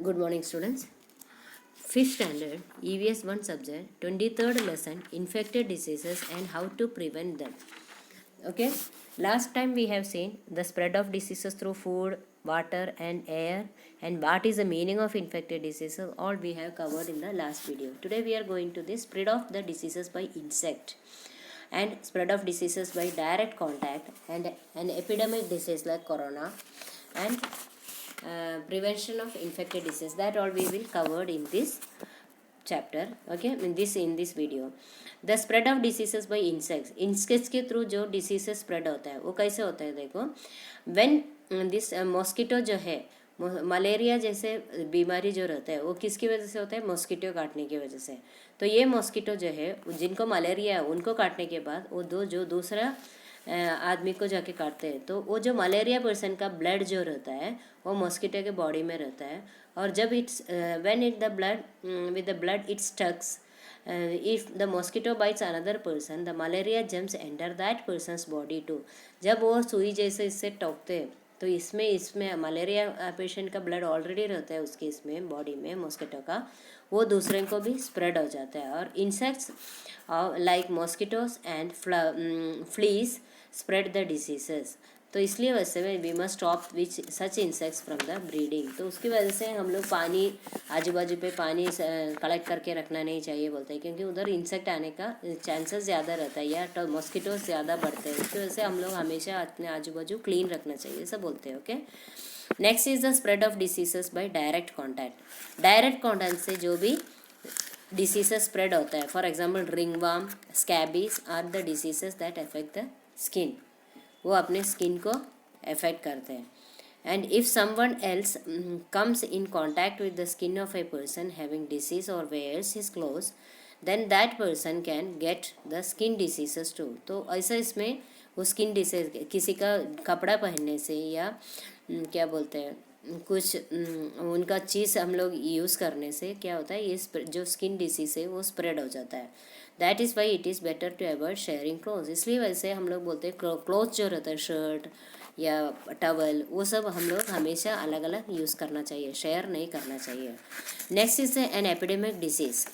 Good morning, students. Fifth standard, EVS 1 subject, 23rd lesson, infected diseases and how to prevent them. Okay, last time we have seen the spread of diseases through food, water, and air, and what is the meaning of infected diseases. All we have covered in the last video. Today we are going to the spread of the diseases by insect and spread of diseases by direct contact and an epidemic disease like corona and prevention of infected disease. That all we will covered in this chapter. Okay, in this video. The spread of diseases by insects के through जो diseases spread होता है वो कैसे होता है देखो. when this mosquito जो है मलेरिया जैसे बीमारी जो रहता है वो किसकी वजह से होता है, मॉस्किटो काटने की वजह से. तो ये मॉस्किटो जो है जिनको मलेरिया है उनको काटने के बाद वो दूसरा आदमी को जाके काटते हैं तो वो जो मलेरिया पर्सन का ब्लड जो रहता है वो मॉस्किटो के बॉडी में रहता है. और जब it's when it the blood with the blood it sticks, if the mosquito bites another person, the malaria germs enter that person's body too. जब वो सुई जैसे इससे टोकते हैं तो इसमें मलेरिया पेशेंट का ब्लड ऑलरेडी रहता है उसके इसमें बॉडी में मॉस्किटो का, वो दूसरे को भी स्प्रेड हो जाता है. और insects like mosquitoes and fleas spread the diseases. तो इसलिए वैसे में we must stop which such insects from the breeding. तो उसकी वजह से हम लोग पानी आजू बाजू पे पानी कलेक्ट करके रखना नहीं चाहिए बोलते हैं, क्योंकि उधर इंसेक्ट आने का चांसेस ज़्यादा रहता है या तो मॉस्किटोस ज़्यादा बढ़ते हैं. उसकी वजह से हम लोग हमेशा अपने आजू बाजू क्लीन रखना चाहिए, ऐसा बोलते हैं. Okay, next is the spread of diseases by direct contact. Direct contact से जो भी डिसीजेस स्प्रेड होता है, for example ringworm, scabies are the diseases that affect the skin. वो अपने स्किन को अफेक्ट करते हैं. And if someone else comes in contact with the skin of a person having disease और wears his clothes, then that person can get the skin diseases too. तो ऐसा इसमें वो स्किन डिसीज किसी का कपड़ा पहनने से या क्या बोलते हैं कुछ उनका चीज़ हम लोग यूज़ करने से क्या होता है, ये जो स्किन डिसीज है वो स्प्रेड हो जाता है. That is why it is better to avoid sharing clothes. इसलिए वैसे हम लोग बोलते हैं क्लोथ जो रहता है शर्ट या टवल वो सब हम लोग हमेशा अलग अलग यूज़ करना चाहिए, शेयर नहीं करना चाहिए. Next is an epidemic disease.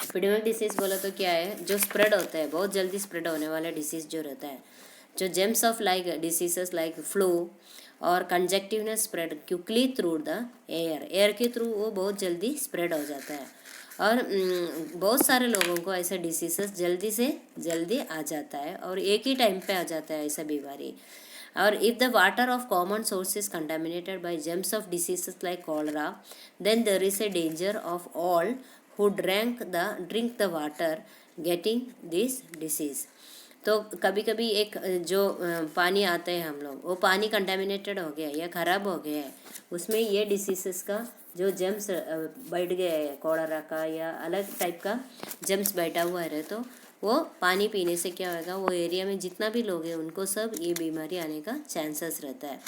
Epidemic disease बोला तो क्या है, जो स्प्रेड होता है बहुत जल्दी स्प्रेड होने वाला डिसीज़ जो रहता है, जो germs of like diseases like flu और conjunctivitis spread quickly through the air के थ्रू वो बहुत जल्दी स्प्रेड हो जाता है. और बहुत सारे लोगों को ऐसा डिसीजेस जल्दी से जल्दी आ जाता है और एक ही टाइम पे आ जाता है ऐसा बीमारी. और if the water of common source is contaminated by germs of diseases like cholera, then there is a danger of all who drink the water getting this disease. तो कभी कभी एक जो पानी आता है हम लोग वो पानी कंटामिनेटेड हो गया या ख़राब हो गया है, उसमें ये डिसीज़ेस का जो जेम्स बैठ गया है कोलेरा का या अलग टाइप का जेम्स बैठा हुआ है तो वो पानी पीने से क्या होगा, वो एरिया में जितना भी लोग हैं उनको सब ये बीमारी आने का चांसेस रहता है.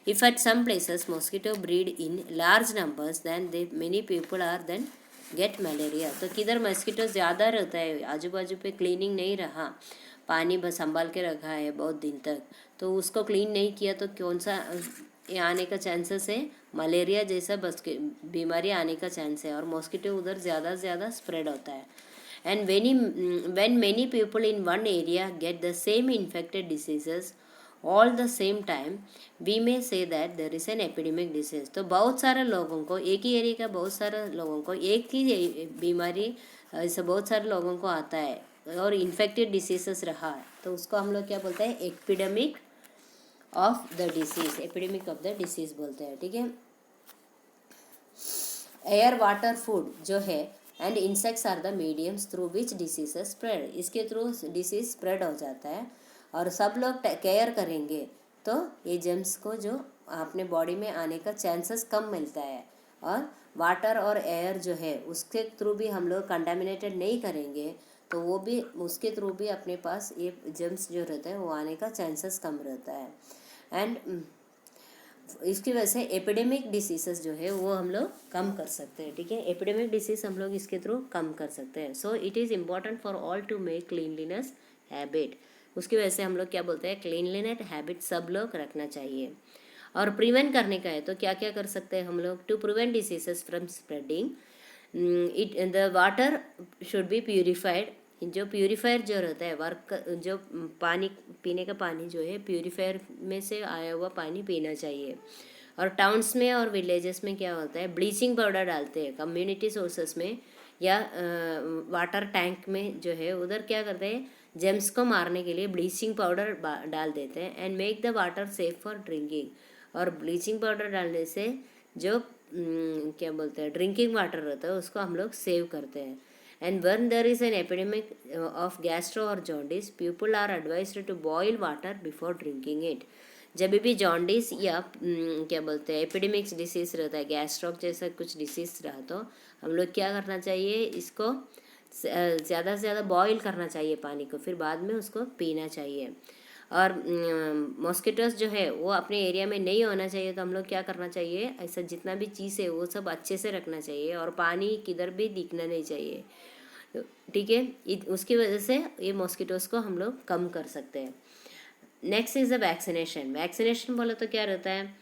If at some places mosquito breed in large numbers then they many people are then get malaria. तो किधर मस्किटो ज़्यादा रहता है, आजू बाजू पे क्लीनिंग नहीं रहा, पानी बस संभाल के रखा है बहुत दिन तक, तो उसको क्लीन नहीं किया तो कौन सा आने का चांसेस है, मलेरिया जैसा बस बीमारी आने का चांस है. और मॉस्किटो उधर ज़्यादा से ज़्यादा स्प्रेड होता है. And when many people in one area get the same infected diseases all the same time, we may say that there is an epidemic disease. तो बहुत सारे लोगों को एक ही एरिया का बहुत सारे लोगों को एक ही बीमारी ऐसे बहुत सारे लोगों को आता है और इन्फेक्टेड डिसीजेस रहा है तो उसको हम लोग क्या बोलते हैं, epidemic of the disease. Epidemic of the disease बोलते हैं. ठीक है. एयर वाटर फूड जो है and insects are the mediums through which diseases spread. इसके थ्रू डिसीज स्प्रेड हो जाता है और सब लोग केयर करेंगे तो ये जेम्स को जो अपने बॉडी में आने का चांसेस कम मिलता है. और वाटर और एयर जो है उसके थ्रू भी हम लोग कंटामिनेटेड नहीं करेंगे तो वो भी उसके थ्रू भी अपने पास ये जेम्स जो रहता है वो आने का चांसेस कम रहता है. एंड इसकी वजह से एपिडेमिक डिसीजेस जो है वो हम लोग कम कर सकते हैं. ठीक है, एपिडेमिक डिसीज हम लोग इसके थ्रू कम कर सकते हैं. So it is important for all to make cleanliness habit. उसकी वजह से हम लोग क्या बोलते हैं, क्लीनलीनेस हैबिट सब लोग रखना चाहिए. और प्रिवेंट करने का है तो क्या क्या कर सकते हैं हम लोग? To prevent diseases from spreading, it the water should be purified. जो प्यूरीफायर जो रहता है वर्क, जो पानी पीने का पानी जो है प्यूरीफायर में से आया हुआ पानी पीना चाहिए। और टाउन्स में और विलेजेस में क्या होता है, ब्लीचिंग पाउडर डालते हैं कम्युनिटी सोर्सेस में या वाटर टैंक में जो है, उधर क्या करते हैं, जेम्स को मारने के लिए ब्लीचिंग पाउडर डाल देते हैं and make the water safe for drinking. और ब्लीचिंग पाउडर डालने से जो क्या बोलते हैं ड्रिंकिंग वाटर रहता है उसको हम लोग सेव करते हैं। And when there is an epidemic of gastro और jaundice, people are advised to boil water before drinking it. जब भी जॉन्डिस या क्या बोलते हैं एपिडेमिक्स डिसीज रहता है, गैस्ट्रोक जैसा कुछ डिसीज रहा तो हम लोग क्या करना चाहिए, इसको ज़्यादा से ज़्यादा बॉईल करना चाहिए पानी को, फिर बाद में उसको पीना चाहिए। और मॉस्किटोस जो है वो अपने एरिया में नहीं होना चाहिए तो हम लोग क्या करना चाहिए, ऐसा जितना भी चीज़ है वो सब अच्छे से रखना चाहिए और पानी किधर भी दिखना नहीं चाहिए, ठीक है। उसकी वजह से ये मॉस्किटोस को हम लोग कम कर सकते हैं। Next is the vaccination. Vaccination बोला तो क्या रहता है,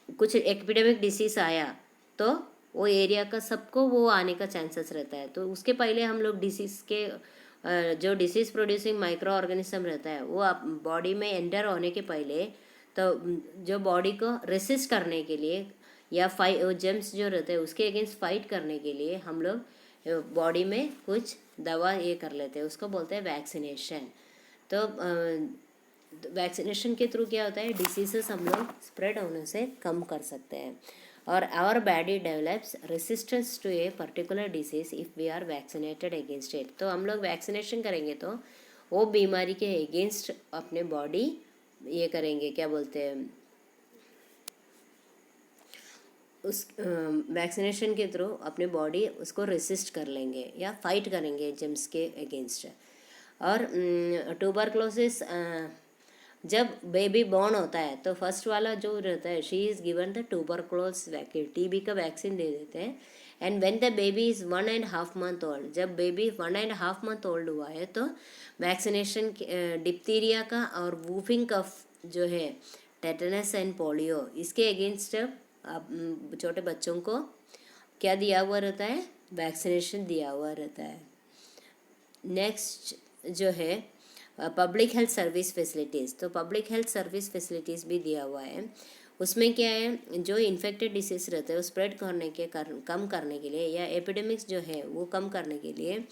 कुछ एपिडेमिक डिसीज़ आया तो वो एरिया का सबको वो आने का चांसेस रहता है, तो उसके पहले हम लोग डिसीज़ के जो डिसीज़ प्रोड्यूसिंग माइक्रो ऑर्गेनिज्म रहता है वो आप बॉडी में एंटर होने के पहले तो जो बॉडी को रेसिस्ट करने के लिए या जेम्स जो रहते हैं उसके अगेंस्ट फाइट करने के लिए हम लोग बॉडी में कुछ दवा ये कर लेते हैं, उसको बोलते हैं वैक्सीनेशन। तो वैक्सीनेशन के थ्रू क्या होता है, डिसीजेस हम लोग स्प्रेड होने से कम कर सकते हैं। और our body develops resistance to a particular disease if we are vaccinated against it. तो हम लोग वैक्सीनेशन करेंगे तो वो बीमारी के अगेंस्ट अपने बॉडी ये करेंगे, क्या बोलते हैं, उस वैक्सीनेशन के थ्रू अपने बॉडी उसको रेसिस्ट कर लेंगे या फाइट करेंगे जेम्स के अगेंस्ट। और ट्यूबरक्लोसिस, जब बेबी बॉर्न होता है तो फर्स्ट वाला जो रहता है she is given the tuberculosis vaccine, TB का वैक्सीन दे देते हैं। And when the baby is 1.5 month old, जब बेबी 1.5 मंथ ओल्ड हुआ है तो वैक्सीनेशन डिप्थीरिया का और वूफिंग कफ जो है, टेटनस एंड पोलियो, इसके अगेंस्ट छोटे बच्चों को क्या दिया हुआ रहता है, वैक्सीनेशन दिया हुआ रहता है। नेक्स्ट जो है पब्लिक हेल्थ सर्विस फैसिलिटीज़, तो पब्लिक हेल्थ सर्विस फैसिलिटीज़ भी दिया हुआ है। उसमें क्या है, जो इन्फेक्टेड डिसीज़ रहते हैं वो स्प्रेड करने के कम करने के लिए या एपिडेमिक्स जो है वो कम करने के लिए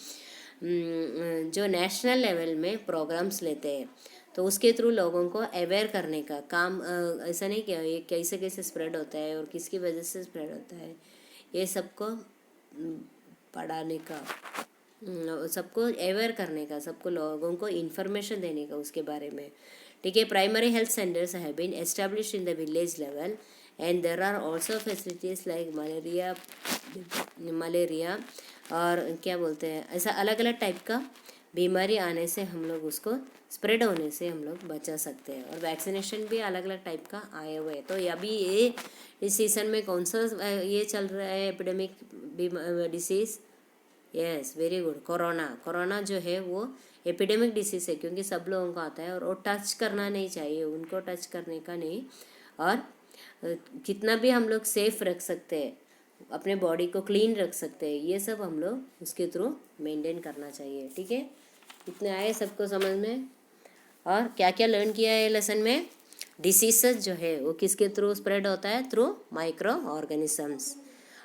जो नेशनल लेवल में प्रोग्राम्स लेते हैं तो उसके थ्रू लोगों को अवेयर करने का काम, ऐसा नहीं कि ये कैसे कैसे स्प्रेड होता है और किसकी वजह से स्प्रेड होता है, ये सबको पढ़ाने का, सबको अवेयर करने का, सबको लोगों को इन्फॉर्मेशन देने का उसके बारे में, ठीक है। Primary health centres have been established in the village level and there are also facilities like malaria और क्या बोलते हैं, ऐसा अलग अलग टाइप का बीमारी आने से हम लोग उसको स्प्रेड होने से हम लोग बचा सकते हैं। और वैक्सीनेशन भी अलग अलग टाइप का आए हुए हैं। तो अभी ये इस सीज़न में कौन सा ये चल रहा है epidemic disease, yes very good, corona जो है वो एपिडेमिक डिसीज़ है क्योंकि सब लोगों को आता है और वो टच करना नहीं चाहिए, उनको टच करने का नहीं। और कितना भी हम लोग सेफ रख सकते हैं, अपने बॉडी को क्लीन रख सकते हैं, ये सब हम लोग उसके थ्रू मेंटेन करना चाहिए, ठीक है। इतने आए सबको समझ में। और क्या क्या लर्न किया है लेसन में, डिसीज़ जो है वो किसके थ्रू स्प्रेड होता है, थ्रू माइक्रो ऑर्गेनिजम्स।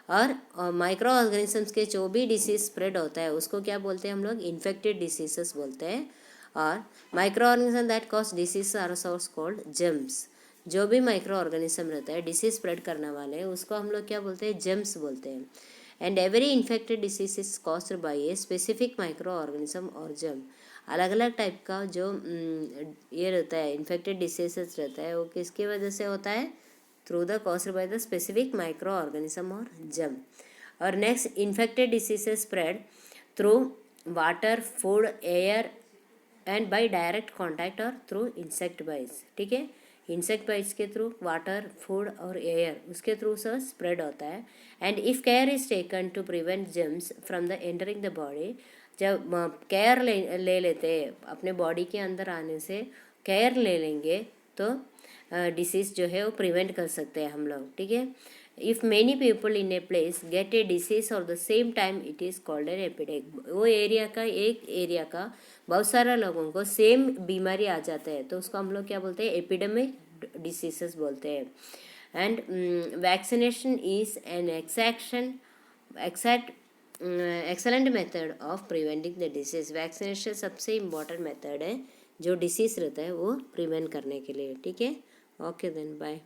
और माइक्रो ऑर्गेनिजम्स के जो भी डिसीज़ स्प्रेड होता है उसको क्या बोलते हैं हम लोग, इन्फेक्टेड डिसीजेस बोलते हैं। और micro organism that cause disease are source called germs, जो भी माइक्रो ऑर्गेनिज्म रहता है डिसीज स्प्रेड करने वाले उसको हम लोग क्या बोलते हैं, जेम्स बोलते हैं। And every infected disease is caused by a specific micro organism और जेम। अलग अलग टाइप का जो ये रहता है इन्फेक्टेड डिसीजेस रहता है वो किसकी वजह से होता है, through the caused by the specific microorganism or germ. और next, infected diseases spread through water, food, air and by direct contact or through insect bites, ठीक है। इंसेक्ट बाइट्स के थ्रू, वाटर, फूड और एयर उसके through से spread होता है। And if care is taken to prevent germs from the entering the body, जब care ले लेते हैं अपने बॉडी के अंदर आने से, केयर ले लेंगे तो डिसीज़ जो है वो प्रिवेंट कर सकते हैं हम लोग, ठीक है। If many people in a place get a disease और the same time it is called an epidemic. वो एरिया का बहुत सारा लोगों को सेम बीमारी आ जाता है तो उसको हम लोग क्या बोलते हैं, एपिडेमिक डिसीजेस बोलते हैं। And vaccination is an excellent method of preventing the disease. Vaccination सबसे इम्पॉर्टेंट मेथड है जो डिसीज़ रहता है वो प्रिवेंट करने के लिए, ठीक है। Okay then, bye.